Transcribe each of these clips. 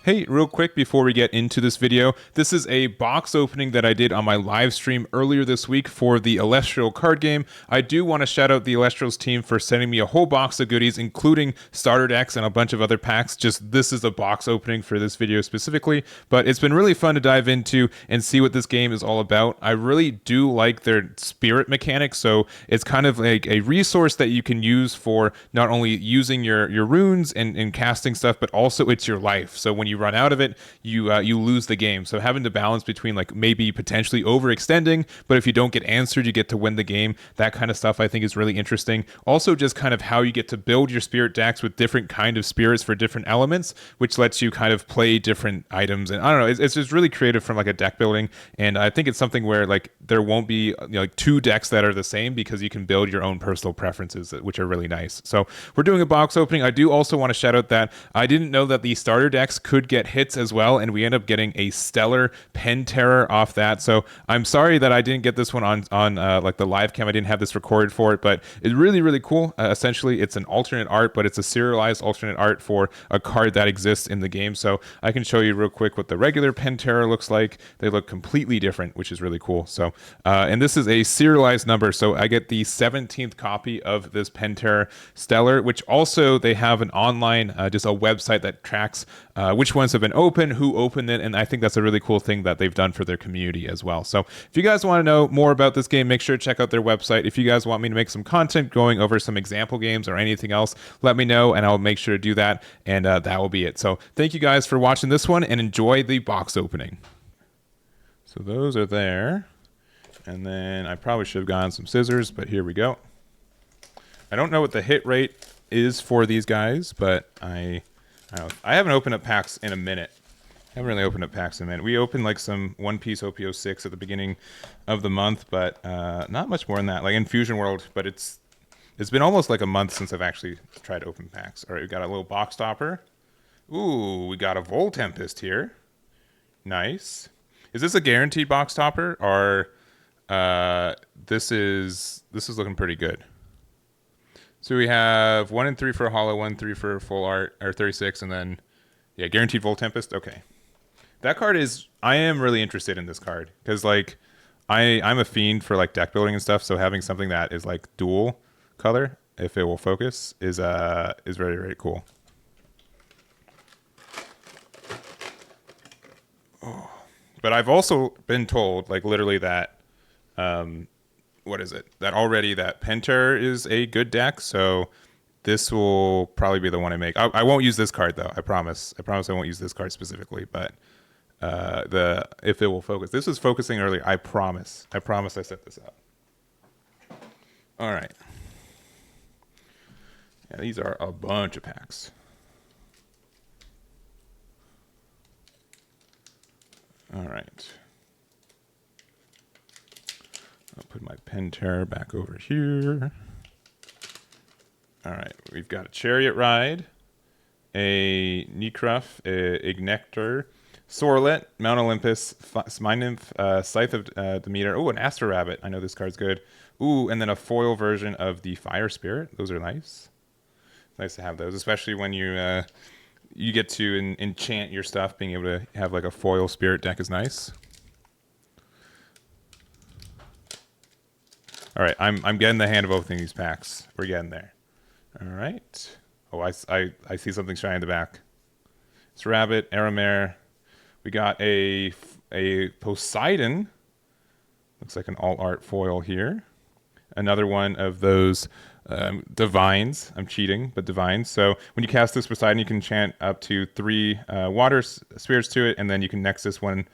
Hey, real quick before we get into this video, this is a box opening that I did on my live stream earlier this week for the Electrial card game. I do want to shout out the Elestrals team for sending me a whole box of goodies, including starter decks and a bunch of other packs. Just this is a box opening for this video specifically, but it's been really fun to dive into and see what this game is all about. I really do like their spirit mechanics, so it's kind of like a resource that you can use for not only using your runes and casting stuff, but also it's your life. So when you run out of it, you lose the game. So having to balance between like maybe potentially overextending, but if you don't get answered, you get to win the game. That kind of stuff I think is really interesting. Also, just kind of how you get to build your spirit decks with different kind of spirits for different elements, which lets you kind of play different items. And I don't know, it's just really creative from like a deck building. And I think it's something where like there won't be like two decks that are the same because you can build your own personal preferences, which are really nice. So we're doing a box opening. I do also want to shout out that I didn't know that the starter decks could get hits as well, and we end up getting a stellar pen terror off that. So I'm sorry that I didn't get this one on like the live cam. I didn't have this recorded for it, but it's really cool. Essentially, it's an alternate art, but it's a serialized alternate art for a card that exists in the game. So I can show you real quick what the regular pen terror looks like. They look completely different, which is really cool. So and this is a serialized number, so I get the 17th copy of this pen terror stellar, which also they have an online just a website that tracks which ones have been open, who opened it, and I think that's a really cool thing that they've done for their community as well. So if you guys want to know more about this game, make sure to check out their website. If you guys want me to make some content going over some example games or anything else, let me know and I'll make sure to do that, and that will be it. So thank you guys for watching this one and enjoy the box opening. So those are there, and then I probably should have gotten some scissors, but here we go. I don't know what the hit rate is for these guys, but I haven't opened up packs in a minute. I haven't really opened up packs in a minute. We opened like some One Piece OP06 at the beginning of the month, but not much more than that. Like in Fusion World, but it's been almost like a month since I've actually tried to open packs. All right, we got a little box topper. Ooh, we got a Vol Tempest here. Nice. Is this a guaranteed box topper, or this is looking pretty good? So we have 1 and 3 for a hollow, 1, 3 for full art, or 36, and then, yeah, guaranteed Volt Tempest. Okay. That card is, I am really interested in this card, because, like, I'm a fiend for, like, deck building and stuff, so having something that is, like, dual color, if it will focus, is very cool. Oh. But I've also been told, like, literally that, what is it? That already that Penter is a good deck, so this will probably be the one I make. I won't use this card though. I promise. I promise I won't use this card specifically. But if it will focus, this was focusing earlier. I promise. I promise. I set this up. All right. Yeah, these are a bunch of packs. All right. I'll put my pen terror back over here. All right, we've got a Chariot Ride, a Necruff, a Ignector, Sorlet, Mount Olympus, Mine Nymph, Scythe of Demeter. Oh, an Astro Rabbit. I know this card's good. Ooh, and then a foil version of the Fire Spirit. Those are nice. It's nice to have those, especially when you get to enchant your stuff. Being able to have like a foil spirit deck is nice. All right, I'm getting the hang of opening these packs. We're getting there. All right. Oh, I see something shiny in the back. It's Rabbit, Aramare. We got a Poseidon. Looks like an alt-art foil here. Another one of those divines. I'm cheating, but divines. So when you cast this Poseidon, you can chant up to 3 water spirits to it, and then you can nexus one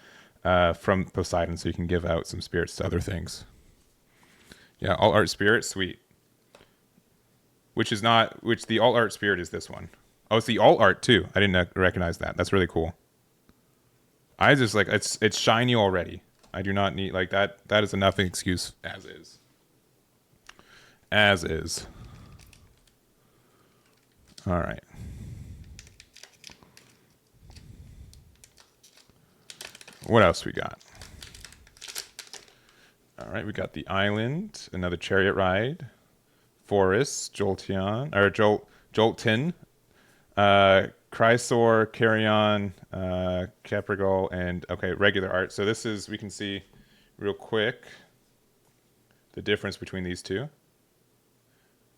from Poseidon, so you can give out some spirits to other things. Yeah, alt art spirit, sweet. Which the alt art spirit is this one. Oh, it's the alt art too. I didn't recognize that. That's really cool. I just like it's shiny already. I do not need like that. That is enough excuse as is. As is. All right. What else we got? All right, we got the Island, another Chariot Ride, Forest, Jolteon, or Joltin, Chrysor, Carrion, Caprigal, and okay, regular art. So this is, we can see real quick the difference between these two.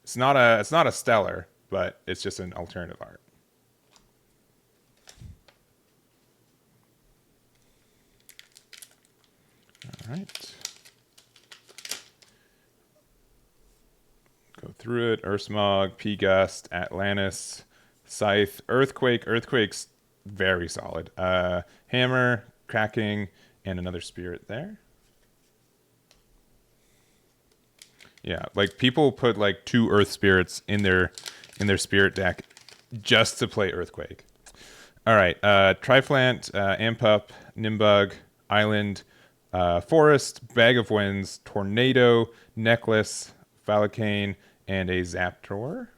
It's not a stellar, but it's just an alternative art. All right. Go through it. Ursmog, P-Gust, Atlantis, Scythe, Earthquake. Earthquake's very solid. Hammer, Cracking, and another Spirit there. Yeah, like people put like 2 Earth Spirits in their Spirit deck just to play Earthquake. All right, Triflant, Ampup, Nimbug, Island, Forest, Bag of Winds, Tornado, Necklace, Falcane, and a Zaptor.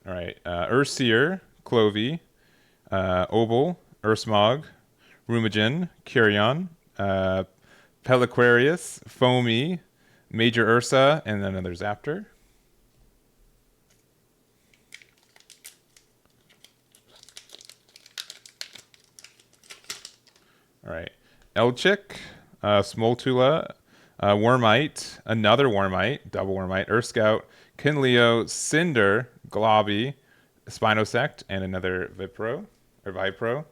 All right, Urseer, Clovey, Obel, Ursmog, Rumogen, Carrion, Peliquarius, Foamy, Major Ursa, and then another Zaptor. All right, Elchik, Smoltula, Wormite, another Wormite, double Wormite, Scout, Kinleo, Cinder, Globby, Spinosect, and another Vipro, or Vipro.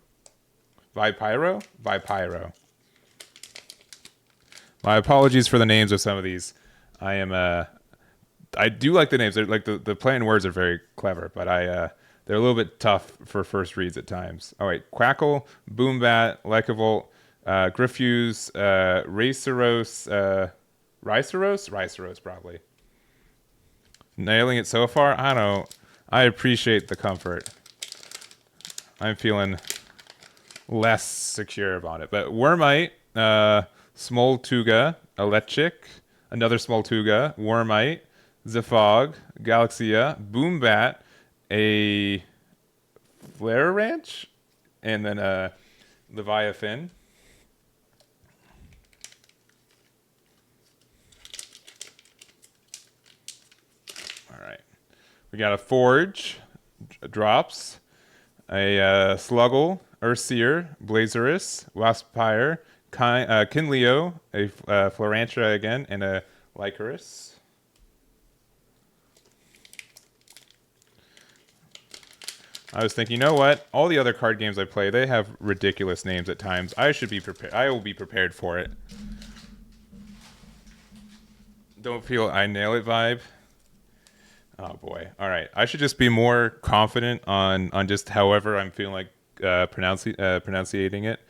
Vipyro. My apologies for the names of some of these. I do like the names. They're like the play and words are very clever, but they're a little bit tough for first reads at times. All right, Quackle, Boombat, Lycavolt, Griffuse, Riceros probably. Nailing it so far. I appreciate the comfort. I'm feeling less secure about it. But Wormite, Smoltuga, Electric, another Smoltuga, Wormite, Zefog, Galaxia, Boombat, a Flare Ranch, and then a Leviathan. All right. We got a Forge, Drops, a Sluggle, Urseer, Blazerus, Waspire, Kinleo, a Florantra again, and a Lycaris. I was thinking, you know what? All the other card games I play, they have ridiculous names at times. I should be prepared. I will be prepared for it. Don't feel I nail it vibe. Oh boy. All right. I should just be more confident on just however I'm feeling like pronunciating it.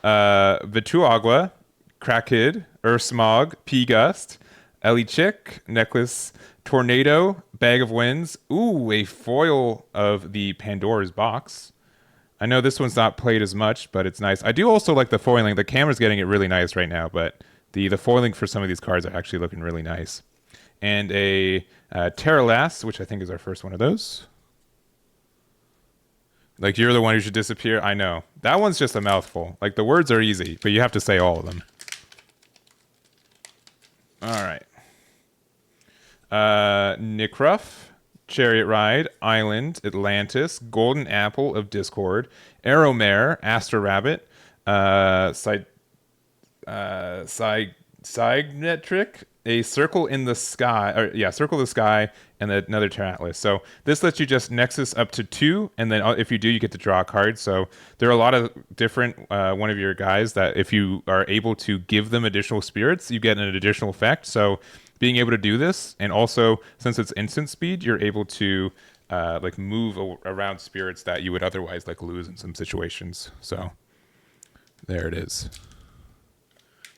Vituagua, Crackid, Ursmog, P-Gust, Elichick, Necklace, Tornado, Bag of Winds. Ooh, a foil of the Pandora's Box. I know this one's not played as much, but it's nice. I do also like the foiling. The camera's getting it really nice right now, but the foiling for some of these cards are actually looking really nice. And a Terralas, which I think is our first one of those. Like, you're the one who should disappear. I know. That one's just a mouthful. Like, the words are easy, but you have to say all of them. All right. Nickruff, Chariot Ride, Island, Atlantis, Golden Apple of Discord, Arrowmare, Astro Rabbit, Signetric, a Circle in the Sky, Circle in the Sky, and another Terratlas. So this lets you just Nexus up to 2, and then if you do, you get to draw a card. So there are a lot of different one of your guys that if you are able to give them additional spirits, you get an additional effect. So being able to do this, and also since it's instant speed, you're able to like move around spirits that you would otherwise like lose in some situations. So there it is.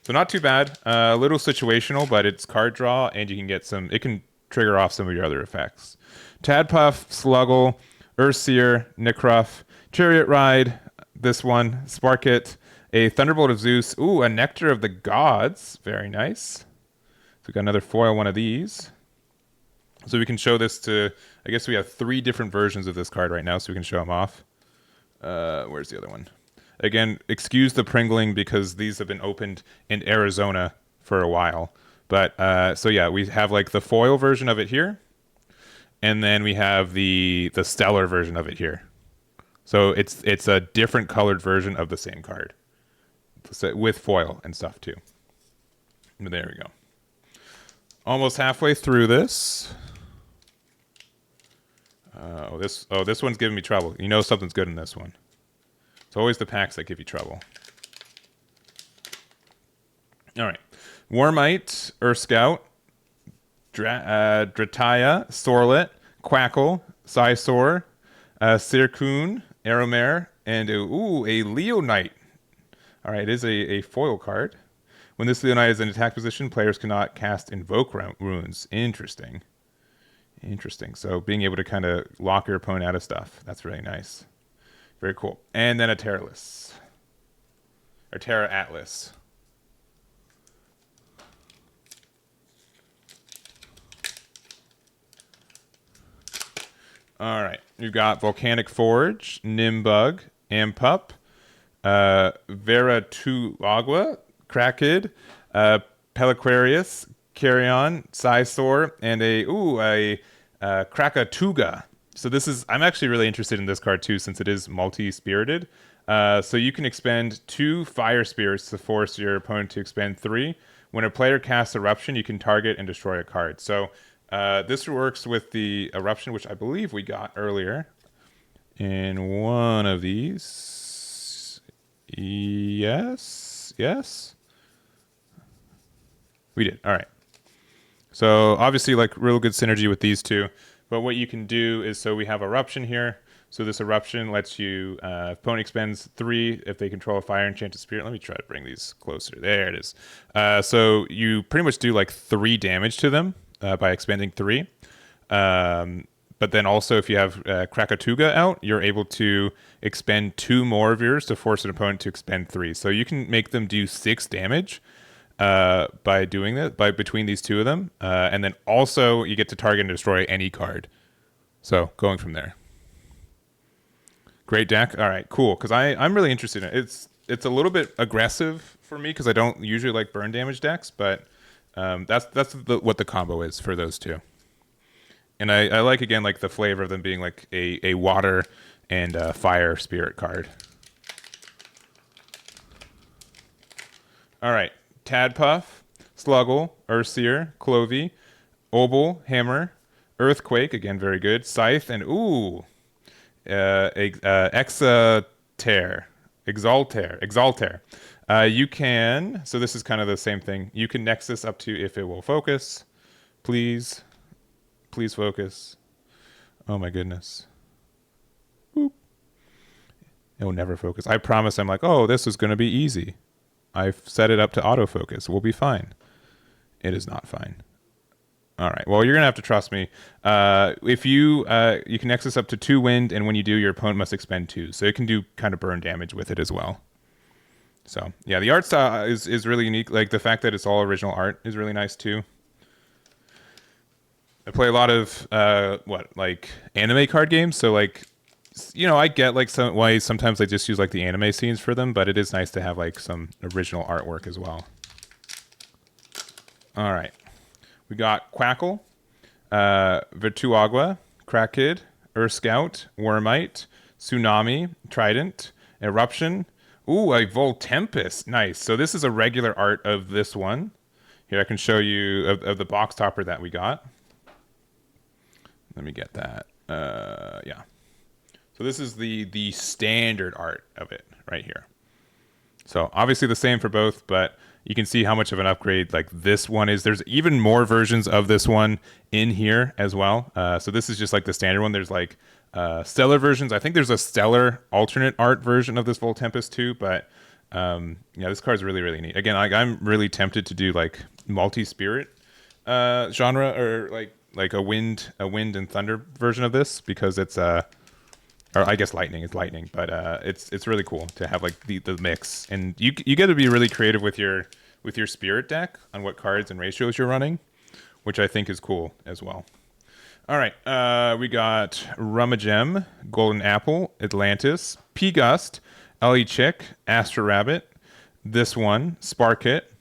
So not too bad. A little situational, but it's card draw, and you can get some. It can trigger off some of your other effects. Tadpuff, Sluggle, Urseer, Nickruff, Chariot Ride. This one, Sparkit, a Thunderbolt of Zeus. Ooh, a Nectar of the Gods. Very nice. So we got another foil one of these. So we can show this to. I guess we have 3 different versions of this card right now, so we can show them off. Where's the other one? Again, excuse the pringling because these have been opened in Arizona for a while. But so yeah, we have like the foil version of it here, and then we have the stellar version of it here. So it's a different colored version of the same card with foil and stuff too. But there we go. Almost halfway through this. This one's giving me trouble. You know something's good in this one. It's always the packs that give you trouble. All right. Warmite, Earth Scout, Drataya, Sorlet, Quackle, Psysaur, Sircoon, Aromare, and a Leonite. All right, it is a foil card. When this Leonite is in attack position, players cannot cast Invoke runes. Interesting. Interesting. So being able to kind of lock your opponent out of stuff. That's really nice. Very cool. And then a Terralus. Or Terra Atlas. All right. You've got Volcanic Forge, Nimbug, Ampup, Veratuagua, Krakid, Peliquarius, Carrion, Psysaur, and a Krakatuga. So this is, I'm actually really interested in this card too, since it is multi-spirited. So you can expend 2 fire spirits to force your opponent to expend 3. When a player casts Eruption, you can target and destroy a card. So this works with the Eruption, which I believe we got earlier in one of these. Yes. We did. All right. So obviously, like, real good synergy with these two. But what you can do is, so we have Eruption here. So this Eruption lets you, opponent expends 3 if they control a fire enchanted spirit. Let me try to bring these closer. There it is. So you pretty much do like 3 damage to them by expending 3. But then also, if you have Krakatuga out, you're able to expend 2 more of yours to force an opponent to expend 3. So you can make them do 6 damage by doing that, by between these 2 of them. And then also, you get to target and destroy any card. So going from there. Great deck. All right, cool. Because I'm really interested in it. It's a little bit aggressive for me because I don't usually like burn damage decks, but that's what the combo is for those 2. And I like, again, like the flavor of them being like a water and fire spirit card. All right. Tadpuff, Sluggle, Earthseer, Clovey, Obel, Hammer, Earthquake, again, very good. Scythe, and Exaltair. You can, so this is kind of the same thing. You can Nexus up to if it will focus. Please focus. Oh my goodness. Boop. It will never focus. I promise. I'm like, oh, this is going to be easy. I've set it up to autofocus. We'll be fine. It is not fine. All right. Well, you're going to have to trust me. If you can Nexus up to 2 wind, and when you do, your opponent must expend 2. So it can do kind of burn damage with it as well. So, yeah, the art style is really unique. Like, the fact that it's all original art is really nice, too. I play a lot of, like anime card games. So, like, you know, I get, like, why sometimes they just use, like, the anime scenes for them. But it is nice to have, like, some original artwork as well. All right. We got Quackle, Vertuagua, Krakid, Earth Scout, Wormite, Tsunami, Trident, Eruption. Ooh, a Voltempest. Nice. So this is a regular art of this one. Here, I can show you of the box topper that we got. Let me get that. Yeah. So this is the standard art of it right here. So obviously the same for both, but you can see how much of an upgrade like this one is. There's even more versions of this one in here as well. So this is just like the standard one. There's like stellar versions. I think there's a stellar alternate art version of this Voltempest too, but yeah, this card is really, really neat. Again, I'm really tempted to do like multi-spirit genre, or like a wind and thunder version of this, because it's or I guess lightning is lightning, but it's really cool to have like the mix, and you get to be really creative with your spirit deck on what cards and ratios you're running, which I think is cool as well. All right, we got Rummagem, Golden Apple, Atlantis, P-Gust, Ellie Chick, Astro Rabbit, this one, Sparkit,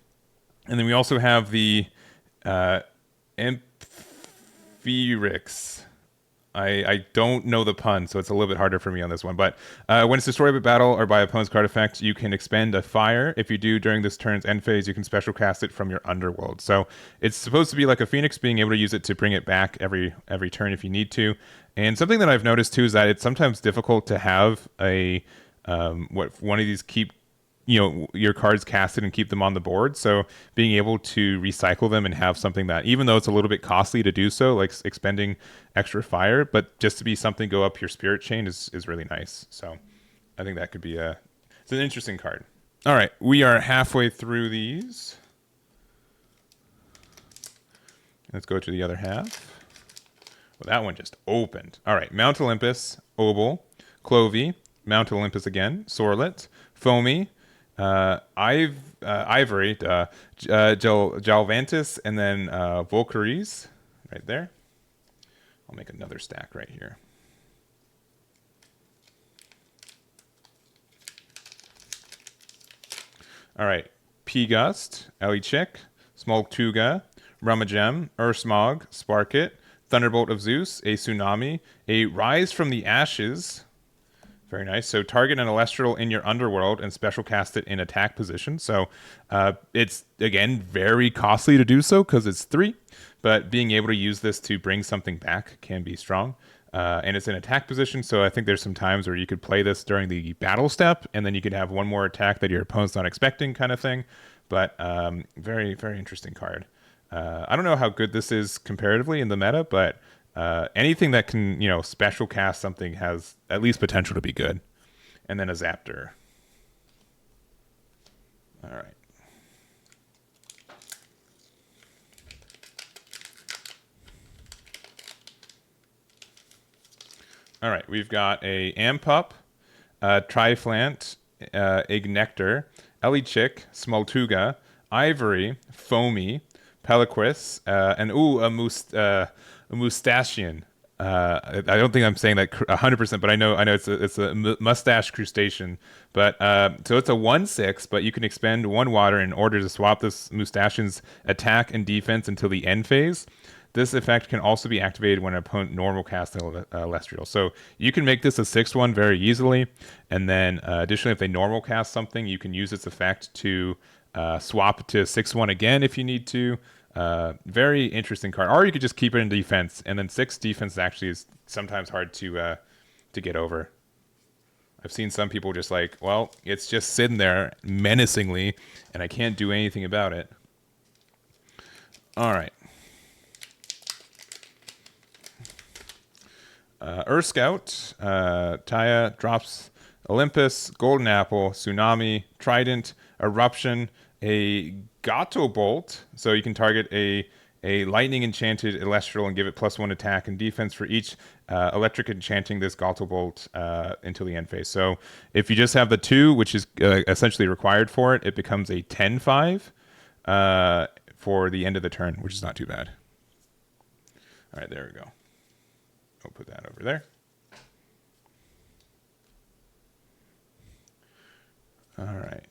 and then we also have the Uh, Amphirix. I don't know the pun, so it's a little bit harder for me on this one. But when it's destroyed by battle or by opponent's card effect, you can expend a fire. If you do during this turn's end phase, you can special cast it from your underworld. So it's supposed to be like a phoenix, being able to use it to bring it back every turn if you need to. And something that I've noticed too is that it's sometimes difficult to have a one of these keep your cards casted and keep them on the board. So being able to recycle them and have something that, even though it's a little bit costly to do so, like expending extra fire, but just to be something go up your spirit chain is really nice. So I think that could be it's an interesting card. All right, we are halfway through these. Let's go to the other half. Well, that one just opened. All right, Mount Olympus, Obel, Clovey, Mount Olympus again, Sorlet, Foamy, Ivory, Jalvantis, and then Volcaries right there. I'll make another stack right here. All right, P-Gust, Elichik, Smoltuga, Rummagem, Ursmog, Sparkit, Thunderbolt of Zeus, a Tsunami, a Rise from the Ashes. Very nice. So target an Elestral in your underworld and special cast it in attack position. So it's, again, very costly to do so because it's 3. But being able to use this to bring something back can be strong. And it's in attack position, so I think there's some times where you could play this during the battle step, and then you could have one more attack that your opponent's not expecting kind of thing. But very, very interesting card. I don't know how good this is comparatively in the meta, but anything that can, special cast something has at least potential to be good. And then a Zaptor. All right. All right, we've got a Ampup, Triflant, Ignector, Elichik, Smoltuga, Ivory, Foamy, Peliquis, and a Mustachian. I don't think I'm saying that 100%, but I know it's a mustache crustacean. But so it's a 1/6, but you can expend 1 water in order to swap this Mustachian's attack and defense until the end phase. This effect can also be activated when an opponent normal casts Elestrial. So you can make this a 6/1 very easily. And then additionally, if they normal cast something, you can use its effect to swap to 6/1 again if you need to. Very interesting card. Or you could just keep it in defense. And then 6 defense actually is sometimes hard to get over. I've seen some people just like, well, it's just sitting there menacingly, and I can't do anything about it. All right. Earth Scout, Taya drops Olympus, Golden Apple, Tsunami, Trident, Eruption, a Gato Bolt, so you can target a lightning enchanted Elestral and give it +1 attack and defense for each electric enchanting this Gato Bolt until the end phase. So if you just have the 2, which is essentially required for it, it becomes a 10/5 for the end of the turn, which is not too bad. All right, there we go. I'll put that over there. All right.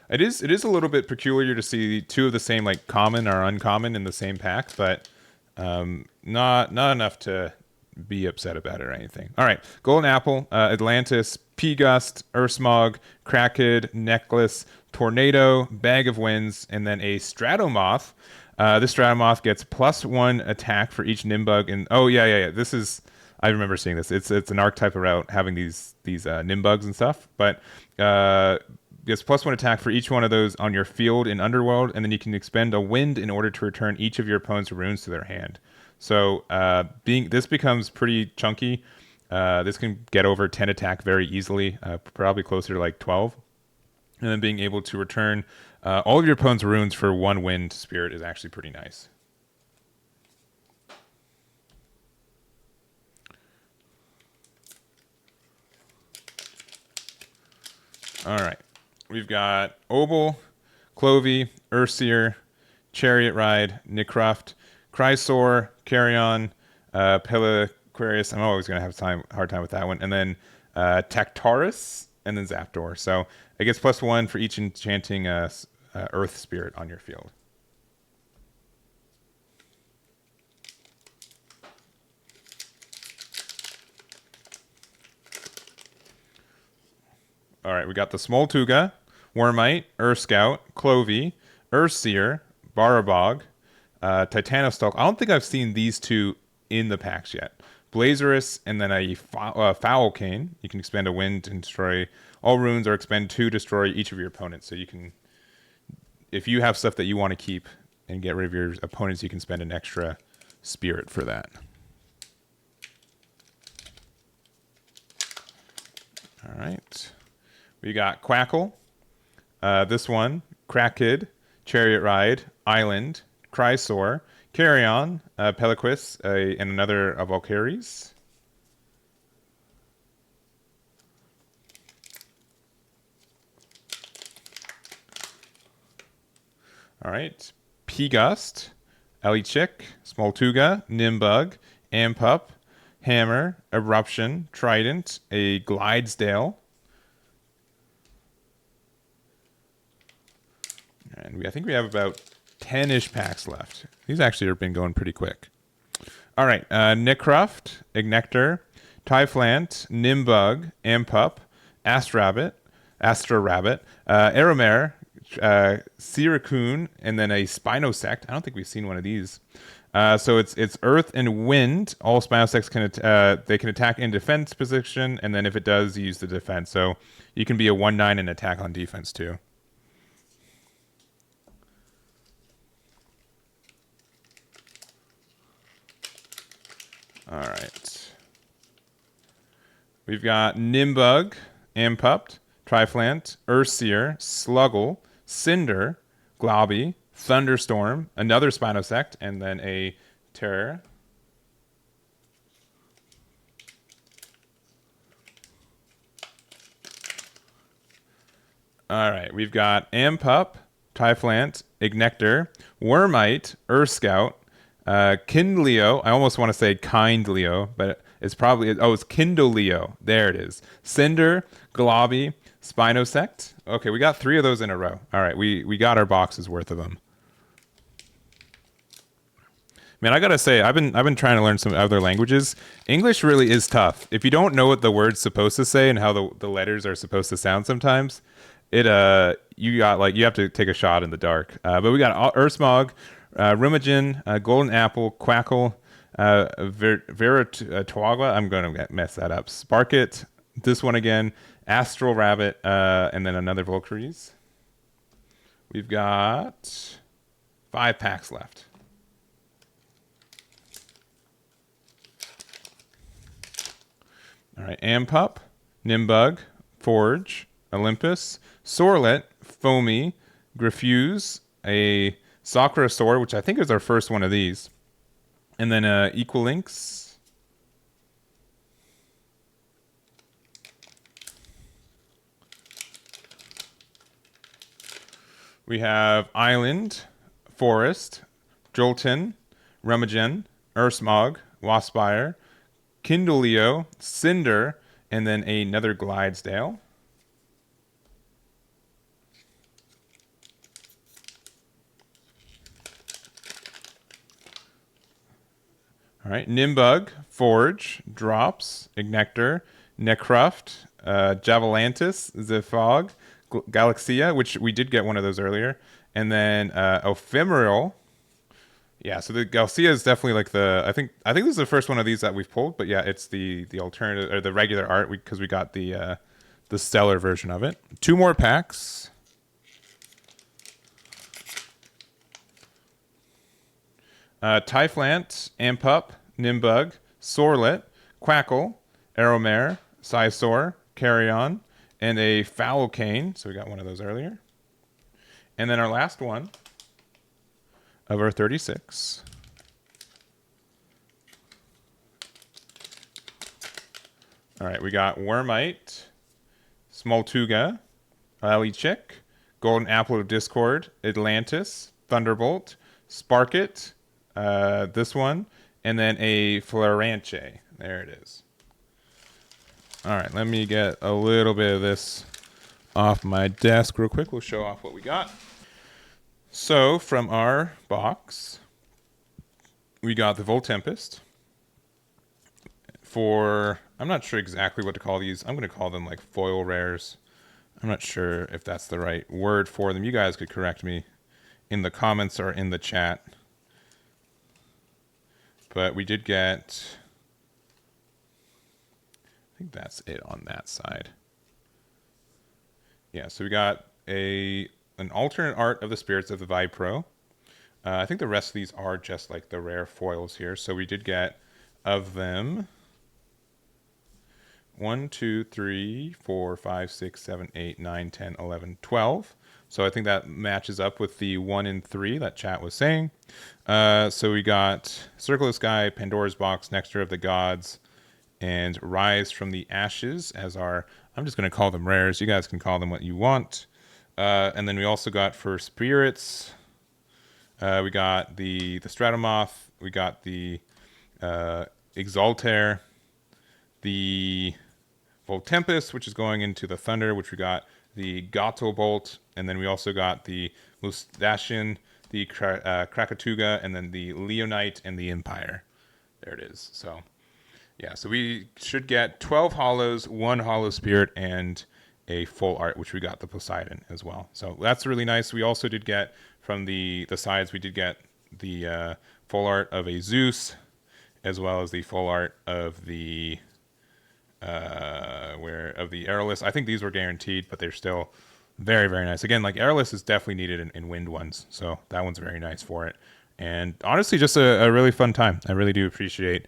It is a little bit peculiar to see 2 of the same like common or uncommon in the same pack, but not enough to be upset about it or anything. All right, Golden Apple, Atlantis, P-Gust, Ursmog, Crackid, Necklace, Tornado, Bag of Winds, and then a Stratomoth. This Stratomoth gets +1 attack for each Nimbug, and this is, I remember seeing this. It's an archetype about having these Nimbugs and stuff, but gets +1 attack for each one of those on your field in Underworld, and then you can expend a Wind in order to return each of your opponent's runes to their hand. So this becomes pretty chunky. This can get over 10 attack very easily, probably closer to like 12. And then being able to return all of your opponent's runes for 1 Wind Spirit is actually pretty nice. All right. We've got Obel, Clovey, Ursier, Chariot Ride, Nicruft, Chrysor, Carrion, Peliquarius. I'm always going to have hard time with that one. And then Tactaurus, and then Zapdos. So it gets +1 for each enchanting Earth Spirit on your field. All right, we got the Smoltuga, Wormite, Scout, Clovey, Seer, Barabog, Titanostalk. I don't think I've seen these two in the packs yet. Blazerus, and then a Foul Cane. You can expend a wind and destroy all runes, or expend 2, destroy each of your opponents. So you can, if you have stuff that you want to keep and get rid of your opponents, you can spend an extra spirit for that. All right. We got Quackle. This one, Crackid, Chariot Ride, Island, Crysaur, Carrion, Peliquis, and another of Valkyries. All right. P-Gust, Elichick, Smoltuga, Nimbug, Ampup, Hammer, Eruption, Trident, a Glidesdale. And I think we have about 10-ish packs left. These actually have been going pretty quick. All right. Necroft, Ignector, Typhlant, Nimbug, Ampup, Astra Rabbit, Aeromare, Siracoon, and then a Spinosect. I don't think we've seen one of these. So it's Earth and Wind. All Spinosects can attack in defense position, and then if it does, use the defense. So you can be a 1/9 and attack on defense too. All right. We've got Nimbug, Ampupped, Triflant, Urseer, Sluggle, Cinder, Globby, Thunderstorm, another Spinosect, and then a Terror. All right, we've got Ampup, Typhlant, Ignector, Wormite, Scout, Kindleo. I almost want to say Kindleo, but it's probably, it's Kindleo. There it is. Cinder, Globby, Spinosect. Okay, we got 3 of those in a row. All right, we got our boxes worth of them. Man, I gotta say, I've been trying to learn some other languages. English really is tough. If you don't know what the word's supposed to say and how the letters are supposed to sound, sometimes you have to take a shot in the dark. But we got Ursmog, Rumogen, Golden Apple, Quackle, Veritwagwa. I'm gonna mess that up. Sparkit. This one again. Astral Rabbit, and then another Valkyries. We've got 5 packs left. All right, Ampup, Nimbug, Forge, Olympus, Sorlet, Foamy, Grifuse, a Sacrosaur, which I think is our first one of these, and then Equilinx. We have Island, Forest, Jolton, Rumogen, Ursmog, Waspire, Kindleo, Cinder, and then another Glidesdale. All right, Nimbug, Forge, Drops, Ignector, Necroft, Javalantis, Zephyr, Galaxia, which we did get one of those earlier, and then Ephemeral. Yeah, so the Galaxia is definitely like I think this is the first one of these that we've pulled, but yeah, it's the alternative, or the regular art, because we got the stellar version of it. 2 more packs. Typhlant, Ampup, Nimbug, Sorlet, Quackle, Aeromare, Scizor, Carrion, and a Foul Cane. So we got one of those earlier. And then our last one of our 36. All right, we got Wormite, Smoltuga, Elichick, Golden Apple of Discord, Atlantis, Thunderbolt, Sparkit, this one, and then a Floranche. There it is. All right, let me get a little bit of this off my desk real quick. We'll show off what we got. So from our box, we got the Voltempest for, I'm not sure exactly what to call these. I'm going to call them like foil rares. I'm not sure if that's the right word for them. You guys could correct me in the comments or in the chat. But we did get, I think that's it on that side. Yeah, so we got an alternate art of the Spirits of the Vibe Pro. I think the rest of these are just like the rare foils here. So we did get of them 1, 2, 3, 4, 5, 6, 7, 8, 9, 10, 11, 12. So I think that matches up with the 1 and 3 that chat was saying. So we got Circle of the Sky, Pandora's Box, Nectar of the Gods, and Rise from the Ashes as our, I'm just going to call them rares. You guys can call them what you want. And then we also got for Spirits, we got the Stratomoth, we got the Exaltair, the Voltempest, which is going into the Thunder, which we got the Gato Bolt, and then we also got the Mustachian, the Krakatuga, and then the Leonite and the Empire. There it is. So, yeah, so we should get 12 hollows, 1 hollow spirit, and a full art, which we got the Poseidon as well. So that's really nice. We also did get from the sides, we did get the full art of a Zeus, as well as the full art of the the Airless. I think these were guaranteed, but they're still very, very nice. Again, like Airless is definitely needed in wind ones, so that one's very nice for it. And honestly, just a really fun time. I really do appreciate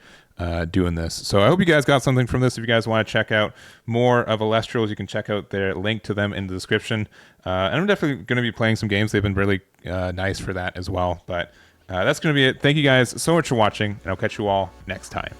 doing this. So I hope you guys got something from this. If you guys want to check out more of Elestrals, you can check out their link to them in the description. And I'm definitely going to be playing some games. They've been really nice for that as well. But that's going to be it. Thank you guys so much for watching, and I'll catch you all next time.